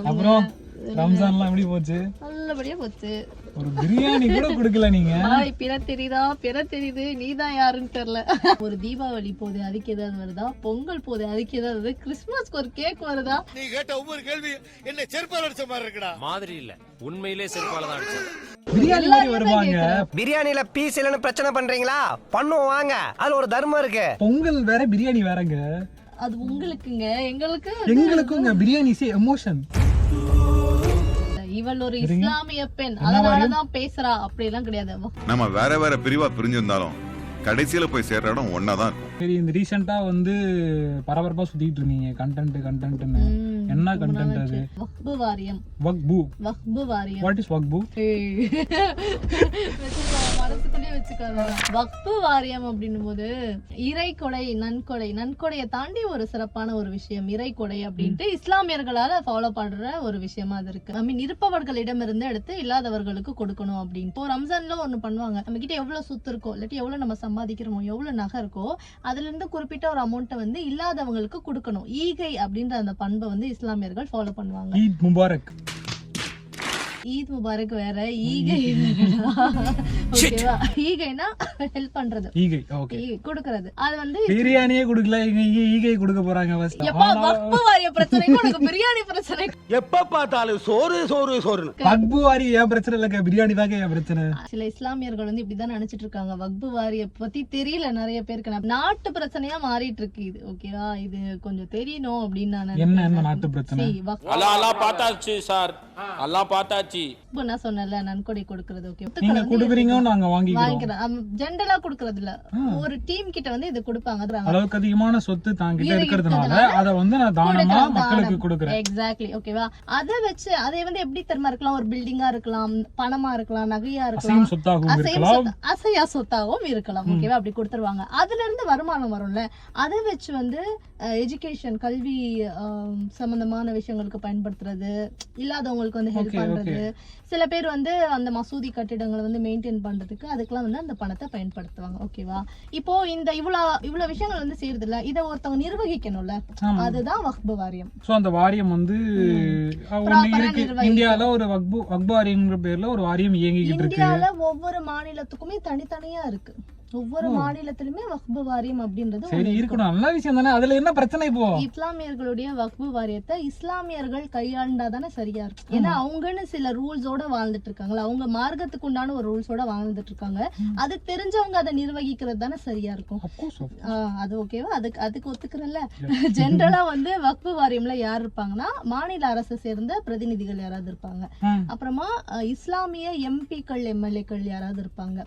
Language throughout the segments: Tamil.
அப்புறம் ரம்ஜான்லாம் எப்படி போச்சு? நல்லபடியா போச்சு. ஒரு பிரியாணி கூட கொடுக்கல நீங்க. பிற தெரியுது, நீதான் யாருன்னு தெரியல. ஒரு தீபாவளி போகுது, அதுக்கு ஏதாவது வருதா? பொங்கல் போகுது, அதுக்கு ஏதாவது வருது? கிறிஸ்துமஸ்க்கு ஒரு கேக் வருதா? நீ கேட்ட ஒவ்வொரு கேள்வி என்ன செருப்பால அடிச்ச மாதிரி இருக்குடா. மாதிரி இல்ல, உண்மையிலே செருப்பால தான் அடிச்சேன். பிரியாணி மாதிரி வருவாங்க. பிரியாணில பீஸ் இல்லன்னு பிரச்சனை பண்றீங்களா? பண்ணுவோம் வாங்க, அதுல ஒரு தர்மம் இருக்கு. பொங்கல் வேற பிரியாணி வேறங்க. அது உங்களுக்குங்க, எங்களுக்குங்க பிரியாணி எமோஷன். இவள் ஒரு இஸ்லாமிய பெண், அதனாலதான் பேசுறா, அப்படி எல்லாம் கிடையாது. நம்ம வேற வேற பிரிவா பிரிஞ்சிருந்தாலும் கடைசியில போய் சேர்ற இடம் ஒன்னாதான் இருக்கும். சரி, இந்த ரீசெண்டா வந்து பரபரப்பா சுத்திட்டு இருந்தீங்க கண்டென்ட்னு. என்ன கண்டென்ட் அது? வக்பு வாரியம். வக்பு வாரியம். வாட் இஸ் வக்பு? மனசுக்குள்ளே வச்சுக்காத. வக்பு வாரியம் அப்படின்னும் போது இறை கொடை, நன்கொடையை தாண்டி ஒரு சிறப்பான ஒரு விஷயம் இறை கொடை அப்படின்ட்டு இஸ்லாமியர்களால ஃபாலோ பண்ற ஒரு விஷயமா அது இருக்கு. ஐ மீன், இருப்பவர்களிடம் இருந்து எடுத்து இல்லாதவர்களுக்கு கொடுக்கணும் அப்படின்னு. இப்போ ரம்ஜான்ல ஒண்ணு பண்ணுவாங்க. நம்ம கிட்ட எவ்வளவு சொத்து இருக்கோ, இல்லாட்டி எவ்வளவு நம்ம சம்பாதிக்கிறோமோ, எவ்வளவு நகை இருக்கோ, அதுல இருந்து குறிப்பிட்ட ஒரு அமௌண்ட்டை வந்து இல்லாதவங்களுக்கு கொடுக்கணும். ஈகை அப்படின்ற அந்த பண்பை வந்து இஸ்லாமியர்கள் ஃபாலோ பண்ணுவாங்க. ஈத் முபாரக். ஈத் முபாரக் வேற, ஈகை ஓகேவா? ஈகைனா ஹெல்ப் பண்றது, ஈகை ஓகே, கொடுக்கிறது. அது வந்து பிரியாணியே கொடுக்கல, ஈகை கொடுக்க போறாங்க. வக்பு வாரிய பிரச்சனை, உனக்கு பிரியாணி பிரச்சனை. எப்ப பார்த்தாலும் சோறு. வக்பு வாரி ஏன் பிரச்சனை இல்லங்க, பிரியாணி தாங்க ஏன் பிரச்சனை. சில இஸ்லாமியர்கள் வந்து இப்படிதான் நினைச்சிட்டு இருக்காங்க. வக்பு வாரிய பத்தி தெரியல நிறைய பேருக்கு. நாட்டு பிரச்சனையா மாறிட்டு இருக்கு இது, ஓகேவா? இது கொஞ்சம் தெரியணும் அப்படின்னு நான் என்ன நாட்டு பிரச்சனை? அல்லாஹ் பார்த்தாச்சு சார், அல்லாஹ் பார்த்தாச்சு. நான் சொன்னல நன்கொடை கொடுக்கிறது, ஓகே, நீங்க கொடுக்குறீங்க, நாங்க வாங்கிக்கிறோம். ஜெனரலா கொடுக்கிறது இல்ல, ஒரு டீம் கிட்ட வந்து இது கொடுப்பாங்க. அளவுக்கு அதிகமான சொத்து தாங்கிட்ட இருக்கிறதுனால அத வந்து நான் தானமா மக்களுக்கு கொடுக்கிறேன். எக்ஸாக்ட்லி, ஓகேவா? அத வச்சு அதை வந்து எப்படி தெரியுமா இருக்கலாம்? ஒரு பில்டிங்கா இருக்கலாம், பணமா இருக்கலாம், நகையா இருக்கலாம், அசையா சொத்தாகவும் இருக்கலாம், ஓகேவா? அப்படி கொடுத்துருவாங்க. அதுல இருந்து வருமானம் வரும்ல, அதை வச்சு வந்து எஜுகேஷன், கல்வி சம்பந்தமான விஷயங்களுக்கு பயன்படுத்துறது, இல்லாதவங்களுக்கு வந்து ஹெல்ப் பண்றது. சில பேர் வந்து அந்த மசூதி கட்டிடங்களை வந்து மெயின்டைன் பண்றதுக்கு அதுக்கெல்லாம் வந்து அந்த பணத்தை பயன்படுத்துவாங்க, ஓகேவா? இப்போ இந்த இவ்வளவு விஷயங்கள் வந்து செய்யறது இல்ல, இதை ஒருத்தவங்க நிர்வகிக்கணும்ல, அதுதான் வக்பு வாரியம். சோ அந்த வாரியம் வந்து இந்தியால ஒரு வக்பு வாரியம்ங்கிற பேர்ல ஒரு வாரியம் இயங்கிட்டு இருக்கு. இந்தியால ஒவ்வொரு மாநிலத்துக்குமே தனித்தனியா இருக்கு. ஒவ்வொரு மாநிலத்திலுமே வக்பு வாரியம் அப்படின்றது சரி இருக்கணும், நல்ல விஷயம் தானே. அதுல என்ன பிரச்சனை? இப்போ இஸ்லாமியர்களுடைய வக்பு வாரியத்தை இஸ்லாமியர்கள் கையாண்டாதானே சரியா இருக்கும். ஏன்னா அவங்கன்னு சில ரூல்ஸோட வாழ்ந்துட்டு இருக்காங்களா, அவங்க மார்க்கத்துக்கு உண்டான ஒரு ரூல்ஸோட வாழ்ந்துட்டு இருக்காங்க. அது தெரிஞ்சவங்க அதை நிர்வகிக்கிறது தானே சரியா இருக்கும். அது ஓகேவா? அதுக்கு ஒத்துக்கிறல்ல. ஜென்ரலா வந்து வக்பு வாரியம்ல யார் இருப்பாங்கன்னா, மாநில அரசை சேர்ந்த பிரதிநிதிகள் யாராவது இருப்பாங்க, அப்புறமா இஸ்லாமிய எம்பிக்கள், எம்எல்ஏக்கள் யாராவது இருப்பாங்க,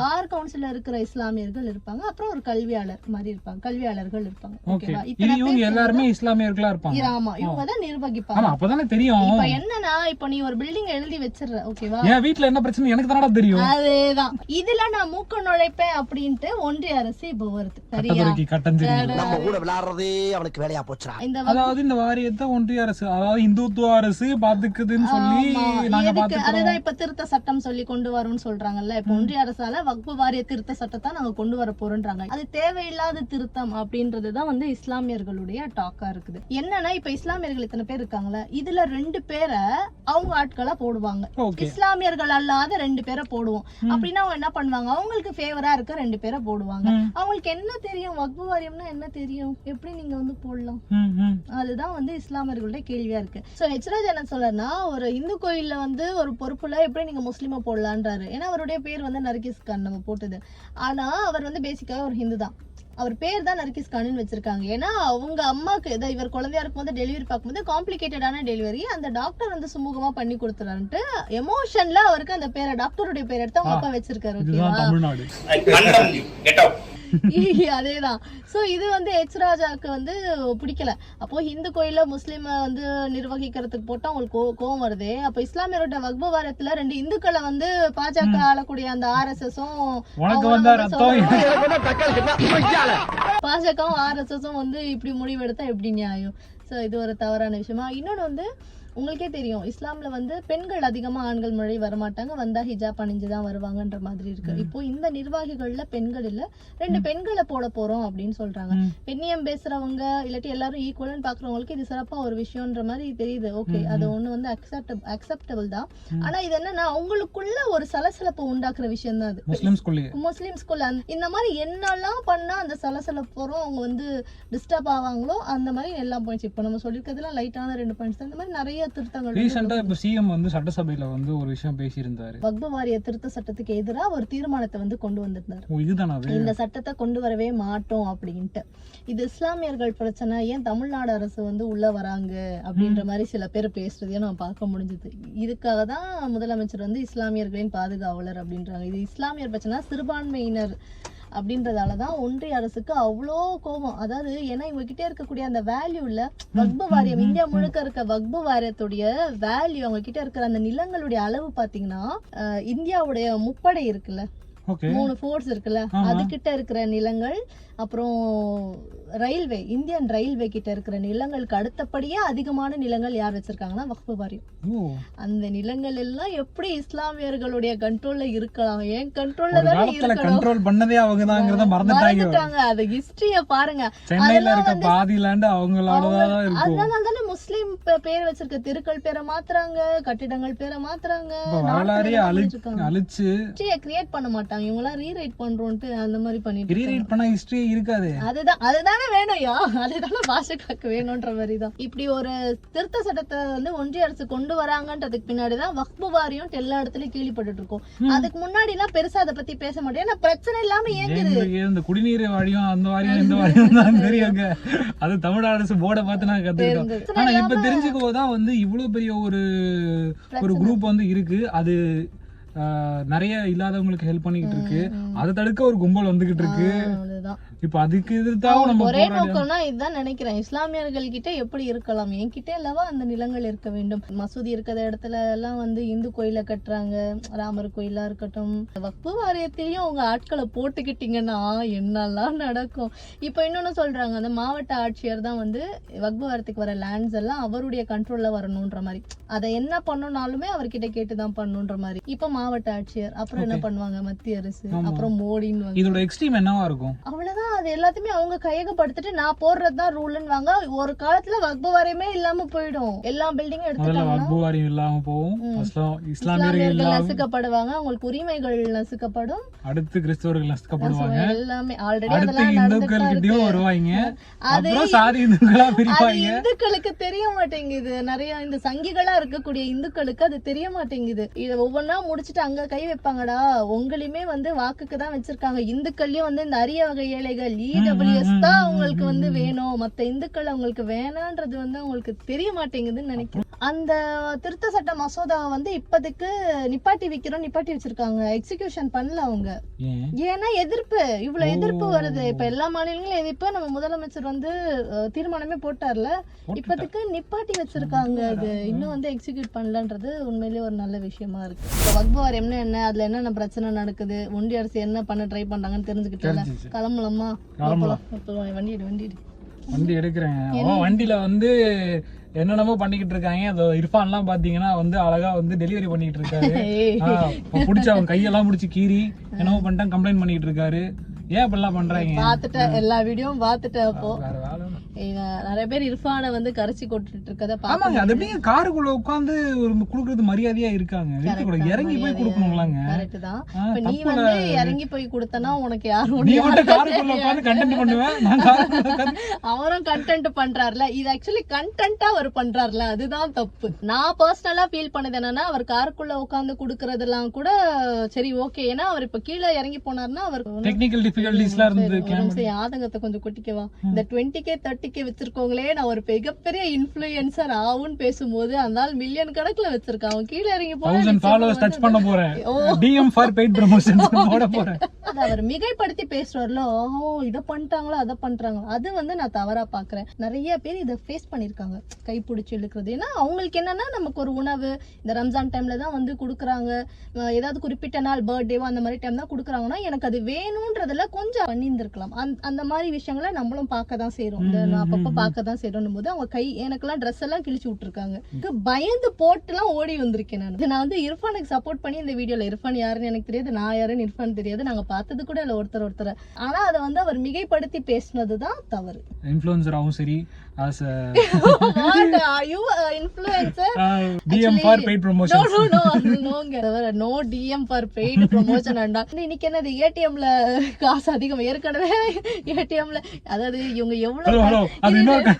பார் கவுன்சில இருக்கிற இஸ்லாமியர்கள் இருப்பாங்க, அப்புறம் ஒரு கல்வியாளர் மாதிரி இருப்பாங்க, கல்வியாளர்கள் இருப்பாங்க, ஓகேவா? இவங்க எல்லாரும் இஸ்லாமியர்களா இருப்பாங்க. ஆமா, இவங்க தான் நிர்வகிப்பாங்க. அப்பதானே தெரியும். இப்ப என்னன்னா, இப்ப நீ ஒரு பில்டிங் எழுதி வச்சிடுற, ஓகேவா? என் வீட்ல என்ன பிரச்சனை எனக்கு தானடா தெரியும். அதேதான். இதுல நான் மூக்க நுழைப்பேன் அப்படின்ட்டு ஒன்றிய அரசு இப்ப வருது, சரியா? நம்ம கூட விளையாடுறதே அவனுக்கு வேலையா போச்சுடா. அதாவது இந்த வாரியத்தை ஒன்றிய அரசு, அதாவது இந்துத்துவ அரசு பாத்துக்குதுன்னு சொல்லி நாங்க பாத்துக்கிறோம். அதுதான் இப்ப திருத்த சட்டம் சொல்லி கொண்டு வரும்னு சொல்றாங்கல்ல. இப்ப ஒன்றிய அரசால வக்பு வாரிய திருத்த சட்டத்தை நாங்க கொண்டு வர போறோம்ன்றாங்க. அது தேவையில்லாத திருத்தம் அப்படின்றதுதான் வந்து இஸ்லாமியர்களுடைய டாக்கா இருக்குது. என்னன்னா, இப்ப இஸ்லாமியர்கள் இத்தனை பேர் இருக்காங்களா, இதுல 2 பேரை அவங்க ஆட்களா போடுவாங்க, இஸ்லாமியர்கள் அல்லாத 2 பேரை போடுவோம். அப்படின்னா அவங்க என்ன பண்ணுவாங்க, அவங்களுக்கு ஃபேவரா இருக்க 2 பேரை போடுவாங்க. அவங்களுக்கு என்ன தெரியும் வக்பு வாரியம்னா என்ன தெரியும், எப்படி நீங்க வந்து போடலாம்? அதுதான் வந்து இஸ்லாமியர்களுடைய கேள்வியா இருக்கு. சோ ஹெச்ராஜ் என்ன சொல்றனா, ஒரு இந்து கோயில்ல வந்து ஒரு பொறுப்புல எப்படி நீங்க முஸ்லிமா போடலான்றாரு. ஏன்னா அவருடைய பேர் வந்து நர்கிஸ் கான் நம்ம போட்டது. ஆனா அவர் வந்து பேசிக்காவே ஒரு ஹிந்து தான். அவர் பேர் தான் நர்கிஸ் கான்னு வச்சிருக்காங்க. ஏன்னா அவங்க அம்மாக்கு இவர் குழந்தையா இருக்கும் போது டெலிவரி பார்க்கும்போது காம்ப்ளிகேட்டடான டெலிவரி அந்த டாக்டர் வந்து சுமூகமா பண்ணி கொடுத்துறான்ட்டு எமோஷன்ல அவருக்கு அந்த பேரை, டாக்டருடைய பேர் எடுத்து அவங்க அப்பா வச்சிருக்காரு, ஓகேவா? அதேதான். சோ இது வந்து ஹெச்ராஜாக்கு வந்து பிடிக்கல. அப்போ ஹிந்து கோயில முஸ்லிம வந்து நிர்வகிக்கிறதுக்கு போட்டா உங்களுக்கு கோவம் வருது. அப்ப இஸ்லாமியரோட வக்பு வாரியத்துல 2 இந்துக்களை வந்து பாஜக ஆளக்கூடிய அந்த ஆர்எஸ்எஸும் பாஜகவும் ஆர்எஸ்எஸும் வந்து இப்படி முடிவெடுத்தா எப்படி நியாயம்? சோ இது ஒரு தவறான விஷயமா. இன்னொன்னு வந்து உங்களுக்கே தெரியும் இஸ்லாம்ல வந்து பெண்கள் அதிகமா ஆண்கள் முறை வரமாட்டாங்க, வந்தா ஹிஜாப் அணிஞ்சுதான் வருவாங்கன்ற மாதிரி இருக்கு. இப்போ இந்த நிர்வாகிகள்ல பெண்கள் இல்ல, 2 பெண்களை போட போறோம் அப்படின்னு சொல்றாங்க. பெண்ணியம் பேசுறவங்க இல்லாட்டி எல்லாரும் ஈக்குவல்னு பாக்குறவங்களுக்கு இது சிறப்பா ஒரு விஷயம்ன்ற மாதிரி தெரியுது. ஓகே, அது ஒண்ணு வந்து அக்செப்டபிள் தான். ஆனா இது என்னன்னா அவங்களுக்குள்ள ஒரு சலசலப்பு உண்டாக்குற விஷயம் தான் அது. முஸ்லிம்ஸ்குள்ள இந்த மாதிரி என்னெல்லாம் பண்ணா அந்த சலசலப்பு வரும், அவங்க வந்து டிஸ்டர்ப் ஆவாங்களோ அந்த மாதிரி எல்லாம் போயிடுச்சு. இப்போ நம்ம சொல்லிருக்கிறதுலாம் லைட்டான 2 பாயிண்ட்ஸ். இந்த மாதிரி நிறைய திருத்தங்கள். ரீசெண்டா இப்ப சிஎம் வந்து சட்டசபையில வந்து ஒரு விஷயம் பேசியிருந்தாரு. வக்ஃப் வாரிய திருத்த சட்டத்துக்கு எதிராக ஒரு தீர்மானத்தை வந்து கொண்டு வந்திருந்தாரு. இதுதானா இந்த சட்டத்தை கொண்டு வரவே மாட்டோம் அப்படின்ட்டு. இது இஸ்லாமியர்கள் பிரச்சனை, ஏன் தமிழ்நாடு அரசு வந்து உள்ள வராங்க அப்படின்ற மாதிரி சில பேர் பேசுறதையும் நம்ம பார்க்க முடிஞ்சது. இதுக்காக தான் முதலமைச்சர் வந்து இஸ்லாமியர்களின் பாதுகாவலர் அப்படின்றாங்க. இது இஸ்லாமியர் பிரச்சனை, சிறுபான்மையினர் அப்படின்றதாலதான் ஒன்றிய அரசுக்கு அவ்வளோ கோபம். அதாவது ஏன்னா இவங்க கிட்டே இருக்கக்கூடிய அந்த வேல்யூல வக்ஃப் வாரியம், இந்தியா முழுக்க இருக்க வக்ஃப் வாரியத்துடைய வேல்யூ, அவங்க கிட்ட இருக்கிற அந்த நிலங்களுடைய அளவு பாத்தீங்கன்னா இந்தியாவுடைய முப்படை இருக்குல்ல, 3 ஃபோர்ஸ் இருக்குல்ல, அது கிட்ட இருக்கிற நிலங்கள், அப்புறம் ரயில்வே, இந்தியன் ரயில்வே கிட்ட இருக்கிற நிலங்களுக்கு அடுத்தபடியே அதிகமான நிலங்கள் யார் வச்சிருக்காங்கன்னா வக்ஃப் வாரியம். அந்த நிலங்கள் எல்லாம் எப்படி இஸ்லாமியர்களுடைய கண்ட்ரோல்ல இருக்கலாம்? ஏன் கண்ட்ரோல்ல தான் இருக்கணும், கண்ட்ரோல் பண்ணதே அவங்கதாங்கறத மறந்துட்டாங்க. அது ஹிஸ்டரியை பாருங்க. சென்னையில இருக்க பாதி லேண்ட் அவங்களோடதான் இருக்கு. அதனால தானே முஸ்லிம் பேர் வச்சிருக்க தெருக்கள் பேரை மாத்துறாங்க, கட்டிடங்கள் பேரை மாத்துறாங்க, வரலாறையே அழிச்சு கிரியேட் பண்ண மாட்டாங்க. இவங்க எல்லாம் ரீரைட் பண்றோம்ட்டு அந்த மாதிரி பண்ணிட்டு ரீரைட் பண்ணா ஹிஸ்டரி இருக்காது. அதுதானே வேணும்யா, அதுதானே பாஷைக்காக்கு வேணும்ன்ற மாதிரி தான். இப்படி ஒரு திருத்த சட்டத்தை வந்து ஒன்றிய அரசு கொண்டு வராங்கன்றதுக்கு பின்னாடிதான் வக்ஃப் வாரியம் எல்லா இடத்துலயும் கேள்விப்பட்டு இருக்கோம். அதுக்கு முன்னாடி எல்லாம் பெருசா அதை பத்தி பேச மாட்டேன், ஏன்னா பிரச்சனை இல்லாம ஏங்குது. இந்த குடிநீர் வாரியம் அந்த வாரியம் இந்த வாரியம் தான் தெரியுங்க. அது தமிழ்நாடு அரசு போர்டை பார்த்து நான் கத்துக்கிட்டோம். ஆனா இப்ப தெரிஞ்சுக்கோதான் வந்து இவ்வளவு பெரிய ஒரு குரூப் வந்து இருக்கு. அது நிறைய இல்லாதவங்களுக்கு ஹெல்ப் பண்ணிக்கிட்டு இருக்கு. அதை தடுக்க ஒரு கும்பல் வந்துகிட்டு இருக்கு. இப்ப அதுக்கு எதிர்த்தாவும் நம்ம ஒரே நோக்கம்னா இதுதான் நினைக்கிறேன். இஸ்லாமியர்கள் கிட்ட எப்படி இருக்கலாம், என்கிட்ட அல்லவா அந்த நிலங்கள் இருக்க வேண்டும். மசூதி இருக்கிற இடத்துல எல்லாம் வந்து இந்து கோயில கட்டுறாங்க, ராமர் கோயிலா இருக்கட்டும். வக்ஃப் வாரியத்திலயும் உங்க ஆட்களை போட்டுக்கிட்டீங்கன்னா என்னெல்லாம் நடக்கும். இப்ப இன்னொன்னு சொல்றாங்க, அந்த மாவட்ட ஆட்சியர் தான் வந்து வக்ஃப் வாரியத்துக்கு வர லேண்ட்ஸ் எல்லாம் அவருடைய கண்ட்ரோல்ல வரணும்ன்ற மாதிரி, அதை என்ன பண்ணணும்னாலுமே அவர்கிட்ட கேட்டுதான் பண்ணணும்ன்ற மாதிரி. இப்ப மாவட்ட ஆட்சியர், அப்புறம் என்ன பண்ணுவாங்க மத்திய அரசு, அப்புறம் மோடின்னு. இதோட எக்ஸ்ட்ரீம் என்னவா இருக்கும்? அவ்வளவுதான், அது எல்லாத்தையுமே அவங்க கையகப்படுத்திட்டு நான் போடுறதுதான் ரூல்னு வாங்க. ஒரு காலத்துல வக்ஃப் வாரியமே இல்லாம போயிடும். எல்லா பில்டிங்கும் இஸ்லாமியர்கள் நசுக்கப்படுவாங்க, அவங்களுக்கு உரிமைகள் நசுக்கப்படும், அடுத்து கிறிஸ்தவர்கள் நசுக்கப்படுவாங்க, எல்லாமே ஆல்ரெடி அதெல்லாம் நடந்துட்டு வருவாங்க. அது இந்துக்களுக்கு தெரிய மாட்டேங்குது. நிறைய இந்த சங்கிகளா இருக்கக்கூடிய இந்துக்களுக்கு அது தெரிய மாட்டேங்குது. இத ஒவ்வொன்னா முடிச்சுட்டு அங்க கை வைப்பாங்கடா. உங்களையுமே வந்து வாக்குக்கு தான் வச்சிருக்காங்க. இந்துக்கள்லயும் வந்து இந்த அரிய வகை ஏழைகள் இடபிள்யூஎஸ் தான் அவங்களுக்கு வந்து வேணும், மத்த இந்துக்கள் அவங்களுக்கு வேணான்றது வந்து அவங்களுக்கு தெரிய மாட்டேங்குதுன்னு நினைக்கிறேன். அந்த திருத்த சட்ட மசோதாவை வந்து இப்போதைக்கு நிப்பாட்டி வச்சிருக்காங்க, எக்ஸிகியூஷன் பண்ணல அவங்க. ஏன்னா எதிர்ப்பு, இவ்வளவு எதிர்ப்பு வருது. இப்ப எல்லா மாநிலங்களும் எதிர்ப்பு. நம்ம முதலமைச்சர் வந்து தீர்மானமே போட்டார்ல, இப்போதைக்கு நிப்பாட்டி வச்சிருக்காங்க. அது இன்னும் வந்து எக்ஸிக்யூட் பண்ணலன்றது உண்மையிலேயே ஒரு நல்ல விஷயமா இருக்கு. இப்போ வக்ஃப் வாரியம்னா என்ன, அதுல என்னென்ன பிரச்சனை நடக்குது, ஒன்றிய அரசு என்ன பண்ண ட்ரை பண்றாங்கன்னு தெரிஞ்சுக்கிட்டல. கிளம்பலாமா? வண்டி எடுக்கிறேன். வண்டியில வந்து என்னென்னமோ பண்ணிக்கிட்டு இருக்காங்க. அது இர்ஃபான் எல்லாம் பாத்தீங்கன்னா வந்து அழகா வந்து டெலிவரி பண்ணிட்டு இருக்காரு. புடிச்சு அவங்க கையெல்லாம் புடிச்சு கீறி என்னமோ பண்ணிட்டாங்க, கம்ப்ளைண்ட் பண்ணிட்டு இருக்காரு. ஏன் இப்படிலாம் பண்றாங்க? பாத்துட்டேன், எல்லா வீடியோவும் பாத்துட்டேன். அப்போ நிறைய பேர் இர்ஃபானை வந்து கரைச்சி கொட்டுட்டு இருக்கத பாருங்க. அது அப்படியே காருக்குள்ள உட்கார்ந்து ஒரு குடுக்குறது மரியாதையா இருக்காங்க. இறங்கி போய் கொடுக்கணும்லாங்க. கரெக்ட் தான். இப்ப நீ வந்து இறங்கி போய் கொடுத்தனா உனக்கு யாரும் காருக்குள்ள உட்கார்ந்து கண்டென்ட் பண்ணுவேன். அவரும் கண்டென்ட் பண்றாருல, இது ஆக்சுவலி கண்டென்ட்டா அவர் பண்றாருல, அதுதான் தப்பு. நான் பர்சனலா ஃபீல் பண்ணது என்னன்னா, அவர் காருக்குள்ள உட்கார்ந்து குடுக்கறதெல்லாம் கூட சரி ஓகே. ஏன்னா அவர் இப்ப கீழே இறங்கி போனார்னா அவர் டெக்னிக்கல் டிஃபிகல்டிஸ்லாம் இருந்தது. ஆதங்கத்தை கொஞ்சம் கொட்டிக்கவா. இந்த 20K 30K வச்சிருக்கோங்களே, நான் ஒரு மிகப்பெரிய இன்ஃப்ளூயன்சர் ஆகும்னு பேசும்போது அந்த மில்லியன் கணக்குல வச்சிருக்கான். கீழே இறங்கி அவர் மிகைப்படுத்தி பேசுறாருல, இத பண்ணிட்டாங்களோ அதை பண்றாங்க, அது வந்து நான் தவறா பாக்குறேன். நிறைய பேர் இதை ஃபேஸ் பண்ணிருக்காங்க, கைப்பிடிச்சு இழுக்கிறது. ஏன்னா அவங்களுக்கு என்னன்னா, நமக்கு ஒரு உணவு இந்த ரம்ஜான் டைம்ல தான் வந்து குடுக்குறாங்க, ஏதாவது குறிப்பிட்ட நாள் பர்த்டேவோ அந்த மாதிரி டைம் தான் குடுக்குறாங்கன்னா, எனக்கு அது வேணும்ன்றதுல கொஞ்சம் பண்ணியிருந்திருக்கலாம். அந்த மாதிரி விஷயங்களை நம்மளும் பார்க்க தான் செய்யறோம். அப்பப்ப பார்க்க தான் செய்யணும் போது அவங்க கை எனக்கெல்லாம் ட்ரெஸ் எல்லாம் கிழிச்சு விட்டுருக்காங்க. பயந்து போட்டுலாம் ஓடி வந்திருக்கேன் நான் வந்து இர்ஃபானுக்கு சப்போர்ட் பண்ணி இந்த வீடியோல இர்ஃபான் யாருன்னு எனக்கு தெரியாது, நான் யாருன்னு இர்ஃபான் தெரியாது, நாங்க பார்த்தது கூட இல்ல ஒருத்தர். ஆனா அதை வந்து அவர் மிகைப்படுத்தி பேசினதுதான் தவறு. இன்ஃப்ளூயன்சராகவும் சரி as a What are you influencer? DM for paid promotion. No DM for paid promotion and இன்னைக்கு என்னது ஏடிஎம்ல காசு அதிகம் ஏற்கனவே ஏடிஎம்ல அதாவது இவங்க எவ்வளவு ஹலோ அது இன்னொரு